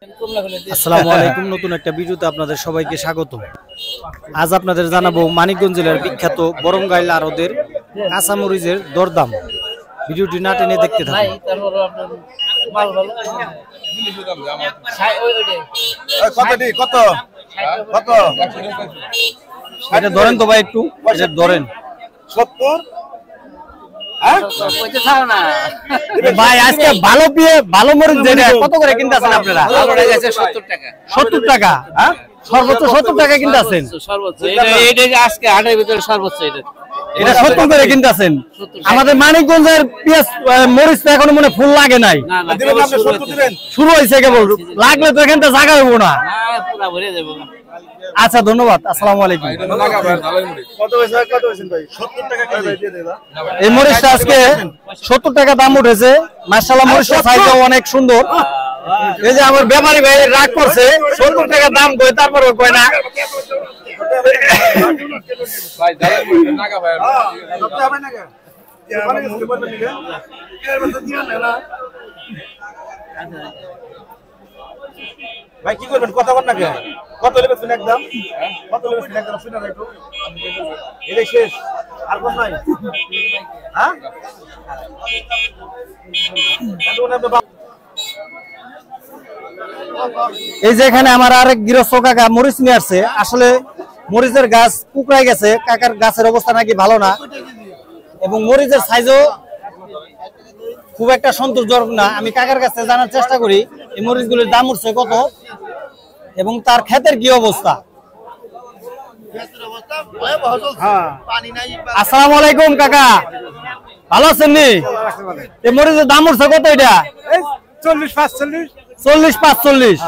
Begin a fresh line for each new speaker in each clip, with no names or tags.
আসসালামু আলাইকুম, নতুন একটা ভিডিওতে আপনাদের সবাইকে স্বাগত। আজ আপনাদের জানাবো মানিকগঞ্জ জেলার বিখ্যাত বরঙ্গাইল আড়তের কাঁচামরিচের দরদাম। ভিডিওটি না টেনে দেখতে থাকুন। এটা ধরেন তো ভাই, একটু এটা ধরেন।
70
ভাই আজকে ভালো মরিচ যেটা কত করে কিনতেছেন আপনারা? 70 টাকা। হ্যাঁ, সর্বোচ্চ 70 টাকা কিনতেছেন।
আজকে হাটের ভিতরে সর্বোচ্চ
এটা 70 করে কিনতেছেন। আমাদের মানিকগঞ্জের পেঁয়াজ মরিচ তো এখনো মনে ফুল লাগে নাই, শুরু হয়েছে কেবল। লাগলে তো এখানটা জায়গা হইব না। আচ্ছা, ধন্যবাদ। আসসালামু আলাইকুম। এই মরিচটা আজকে 70 টাকা দাম উঠেছে। মাশাআল্লাহ, মরিচটা সাইজও অনেক সুন্দর। এই যে আমার ব্যাপারী ভাই রাগ করছে, 70 টাকা দাম কই, তারপরে কয় না।
ভাই কি করবেন, কথা বল না কে? কত লেবেছেন একদম? কত লেবেছেন একদম শুনে না একটু? এটাই শেষ, আর কোন নাই? হ্যাঁ,
এই যে এখানে আমার আরেক গৃহস্থ কাকা মরিচ নিয়ে আসছে। আসলে মরিচের গাছ কুকড়াই গেছে, কাকার গাছের অবস্থা নাকি ভালো না, এবং মরিচের সাইজও খুব একটা সন্তোষজনক না। আমি কাকার কাছে জানার চেষ্টা করি এই মরিচগুলোর দাম উঠছে কত এবং তার ক্ষেতের কি অবস্থা। আসসালামু আলাইকুম কাকা, ভালো আছেন নি? এই মরিচের দাম উঠছে কত? এটা 40-45।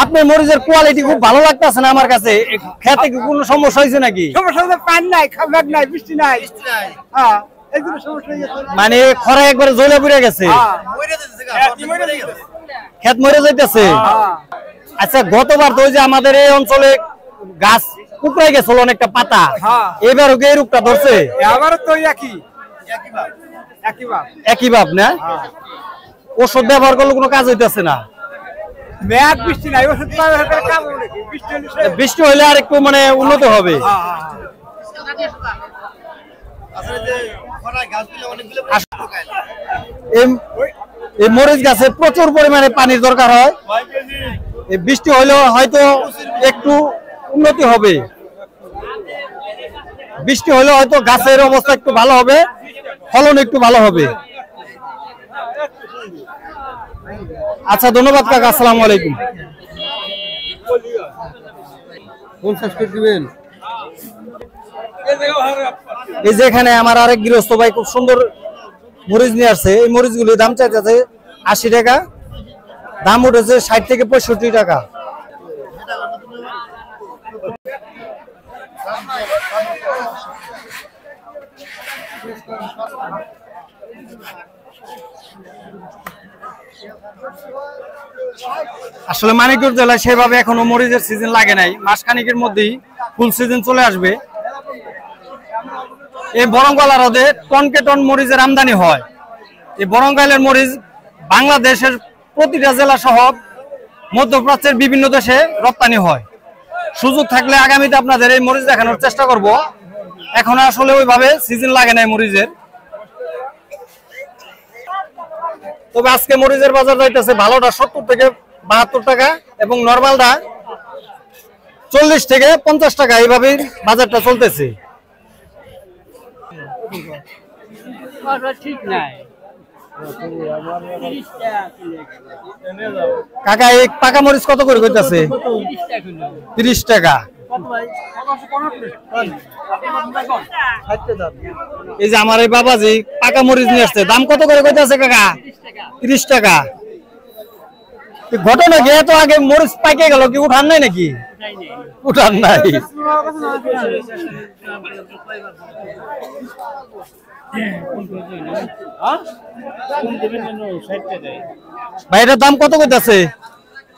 আপনি মরিচের কোয়ালিটি খুব ভালো লাগতেছে না আমার কাছে। খেতে কি কোনো সমস্যা হয়েছে নাকি?
পানি নাই, খাবার নাই, বৃষ্টি নাই। হ্যাঁ,
মানে খরা একবারে জ্বলে পুড়ে গেছে, ক্ষেত মরে যাইতেছে। আচ্ছা, গতবার তো ওই যে আমাদের এই অঞ্চলে গাছ কুকড়াই গেছিল অনেকটা পাতা, এবার ওকে এই রূপটা ধরছে।
আবারও তো
একই ভাব না? ওষুধ ব্যবহার করলে কোনো কাজ হইতেছে না।
বৃষ্টি নাই, ওষুধ
বৃষ্টি হইলে আর একটু মানে উন্নত হবে। এই মরিচ গাছে প্রচুর পরিমাণে পানির দরকার হয়। এই বৃষ্টি হইলেও হয়তো একটু উন্নতি হবে, বৃষ্টি হলে হয়তো গাছের অবস্থা একটু ভালো হবে, ফলন একটু ভালো হবে। আচ্ছা, ধন্যবাদ কাকা। আসসালামু আলাইকুম। 50 করে দিবেন। এই যে এখানে আমার আরেক গৃহস্থ ভাই খুব সুন্দর মরিচ নিয়ে আসছে। এই মরিচগুলির দাম চাইতেছে 80 টাকা, দাম উঠেছে 60 থেকে 65 টাকা। আসলে মানিকগঞ্জ জেলায় সেভাবে এখনো মরিচের সিজন লাগে নাই, মাসখানিকের মধ্যেই ফুল সিজন চলে আসবে। এই বরঙ্গাইল আড়তে টনকে টন মরিচের আমদানি হয়। এই বরঙ্গাইলের মরিচ বাংলাদেশের প্রতিটা জেলা সহ মধ্যপ্রাচ্যের বিভিন্ন দেশে রপ্তানি হয়। সুযোগ থাকলে আগামীতে আপনাদের এই মরিচ দেখানোর চেষ্টা করব। এখন আসলে ওইভাবে সিজন লাগে নাই মরিচের। তবে আজকে মরিচের বাজার যাইতেছে ভালোটা 70 থেকে 72 টাকা এবং নরমালটা 40 থেকে 50 টাকা, এইভাবেই বাজারটা চলতেছে। কাকা, এই পাকা মরিচ কত করে কইতাছে? 30 টাকা। এই যে আমার এই বাবাজি পাকা মরিচ নিয়ে আসছে, দাম কত করে কইতাছে কাকা? 30 টাকা। ঘটনা কি এত আগে মরিচ পাইকে গেল, কি উঠান নাই নাকি? উঠান নাই। ভাই এটার দাম কত কইতাছে?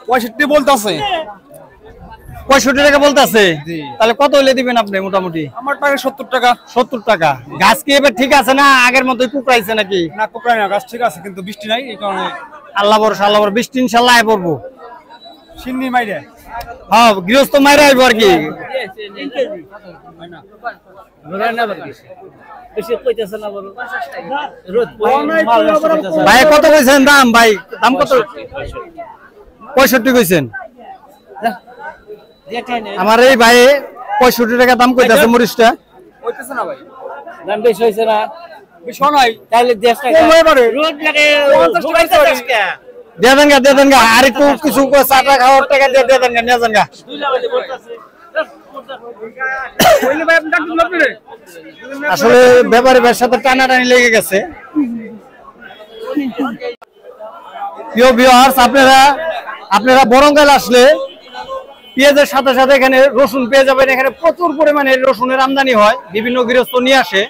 65 বলতাছে।
65 টাকা বলতেছে। তাহলে কত হইলে দিবেন আপনি মোটামুটি?
আমার টাকা 70 টাকা।
70 টাকা। গাছ কি এবার ঠিক আছে না আগের মতোই কুকড়াইছে নাকি?
না, কুকড়ায় না, গাছ ঠিক আছে, কিন্তু বৃষ্টি নাই, এই কারণে।
আল্লাহ ভরসা, আল্লাহ ভরসা, বৃষ্টি ইনশাআল্লাহ আয় পড়বো।
সিন্নি মাইরে
হ্যাঁ গৃহস্থ মাইরা আইব আর কি। ভাই কত কইছেন দাম? ভাই দাম কত? 65 কইছেন। আমার এই ভাই 65 টাকা দাম কইতাছে মরিচটা।
হইতেছে না ভাই, দাম বেশি হইছে না? বেশি নাই তাহলে 10 টাকা রোজ লাগে 50 টাকা আজকে
দিয়ে দেন গা আর একটু কিছু চাটা খাওয়ার টাকা দিয়ে দেন গা, নিয়ে যান গা। আসলে ব্যাপারে ভাইয়ের সাথে টানাটানি লেগে গেছে। প্রিয় ভিউয়ার্স, আপনারা বরঙ্গাইল আসলে পেঁয়াজের সাথে সাথে এখানে রসুন পেয়ে যাবেন। এখানে প্রচুর পরিমাণে রসুনের আমদানি হয়, বিভিন্ন গৃহস্থ নিয়ে আসে।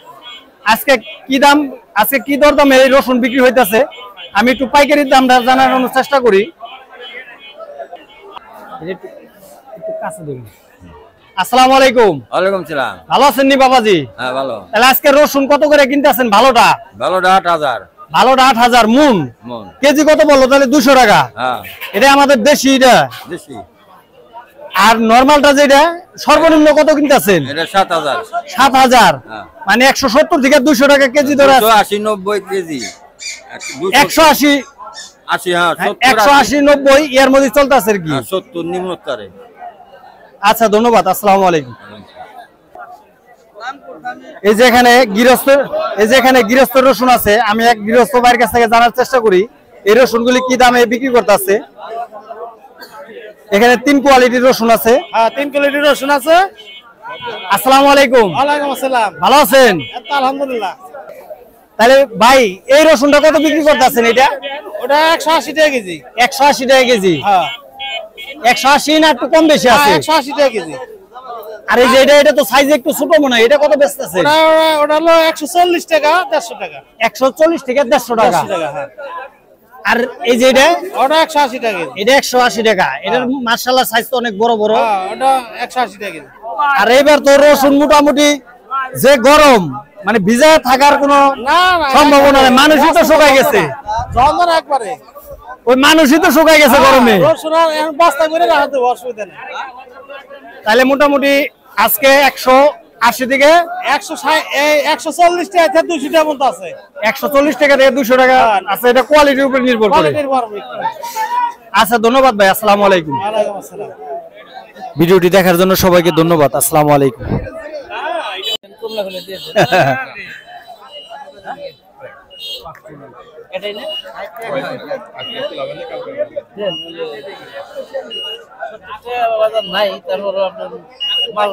আজকে কি দরদামে এই রসুন বিক্রি হইতেছে আমি একটু পাইকারির দামটা জানানোর চেষ্টা করি। আসসালামু আলাইকুম।
ওয়ালাইকুম সালাম।
ভালো আছেন নি বাবাজি?
হ্যাঁ ভালো।
তাহলে আজকে রসুন কত করে কিনতেছেন? ভালোটা
8000।
ভালোটা 8000 মুন। কেজি কত বললো তাহলে? 200 টাকা।
হ্যাঁ
এটা আমাদের দেশি। এটা
দেশি।
আর নরমালটা যেটা সর্বনিম্ন কত কিনতেছেন?
এটা 7000।
7000 মানে 170 থেকে 200 টাকা কেজি ধরে আছে।
180 90 কেজি।
180
80 হ্যাঁ
180 90 এর মধ্যে চলতেছে আর কি।
70 নিম্নস্তরে।
আচ্ছা ধন্যবাদ, আসসালামু আলাইকুম। এই যে এখানে গৃহস্থ রসুন আছে, আমি এক গৃহস্থ ভাইয়ের কাছ থেকে জানার চেষ্টা করি এই রসুনগুলি কি দামে বিক্রি করতেছে। এখানে 3 কোয়ালিটির রসুন আছে।
হ্যাঁ 3 কোয়ালিটির রসুন আছে।
আসসালামু আলাইকুম।
ওয়ালাইকুম আসসালাম।
ভালো আছেন?
আলহামদুলিল্লাহ।
তাহলে ভাই এই রসুনটা কত বিক্রি করতেছেন? এটা
ওটা 180 টাকা কেজি।
180 টাকা কেজি।
হ্যাঁ
180 না একটু কম বেশি আছে?
180 টাকা কেজি।
আর এই যে এটা তো সাইজ একটু ছোট মনে হয়, এটা কত বেচতেছে?
ওটা হলো 140 টাকা 150 টাকা।
140 থেকে 150 টাকা।
হ্যাঁ।
আর এই যে
ওটা 180 টাকা কেজি।
এটা 180 টাকা। এটার মাশাআল্লাহ সাইজ তো অনেক বড় বড়।
হ্যাঁ ওটা 180 টাকা কেজি।
আর এবার তো রসুন মোটামুটি যে গরম, মানে ভিজা থাকার কোনো সম্ভাবনা নেই। মানুষই তো শুকায় গেছে।
জলদর একবারে
ওই মানুষই তো শুকায় গেছে গরমে।
রসুন এখন বস্তা করে রাখা তো অসুবিধা নেই।
তাহলে মোটামুটি আজকে 180 থেকে
140 টাকা থেকে 200 টাকা পর্যন্ত আছে।
140 টাকা থেকে 200 টাকা আছে। এটা কোয়ালিটির উপর নির্ভর করে। আচ্ছা ধন্যবাদ ভাই, আসসালামু আলাইকুম।
ওয়ালাইকুম আসসালাম।
ভিডিওটি দেখার জন্য সবাইকে ধন্যবাদ, আসসালামু আলাইকুম।
এটাই না নাই, তারপর আপনার মাল